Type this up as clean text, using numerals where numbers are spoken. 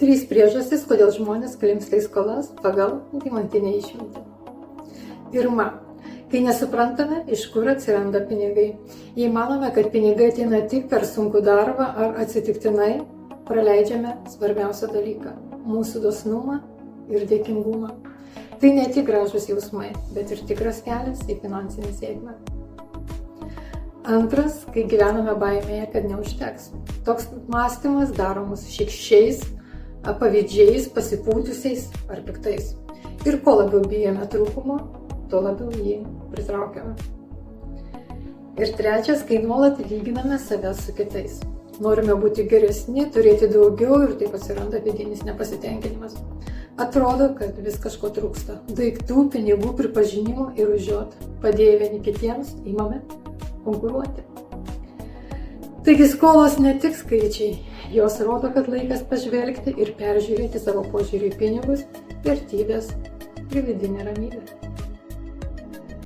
3 priežastys, kodėl žmonės klimpsta į skolas pagal Deimantinę išmintį. Pirma, kai nesuprantame, iš kur atsiranda pinigai. Jei manome, kad pinigai ateina tik per sunkų darbą ar atsitiktinai, praleidžiame svarbiausią dalyką – mūsų dosnumą ir dėkingumą. Tai ne tik gražūs jausmai, bet ir tikras kelias į finansinę sėkmę. Antras, kai gyvename baimėje, kad neužteks. Toks mąstymas daro mus šykščiais, pavydžiais, pasipūtusiais ar piktais. Ir kuo labiau bijome trūkumo, tuo labiau jį pritraukiame. Ir trečias, kai nuolat lyginame save su kitais. Norime būti geresni, turėti daugiau ir taip atsiranda vidinis nepasitenkinimas. Atrodo, kad vis kažko trūksta. Daiktų, pinigų, pripažinimo ir užuot. Padėję vieni kitiems, imame konkuruoti. Taigi skolos ne tik skaičiai, jos rodo, kad laikas pažvelgti ir peržiūrėti savo požiūrį į pinigus, vertybės ir vidinę ramybę.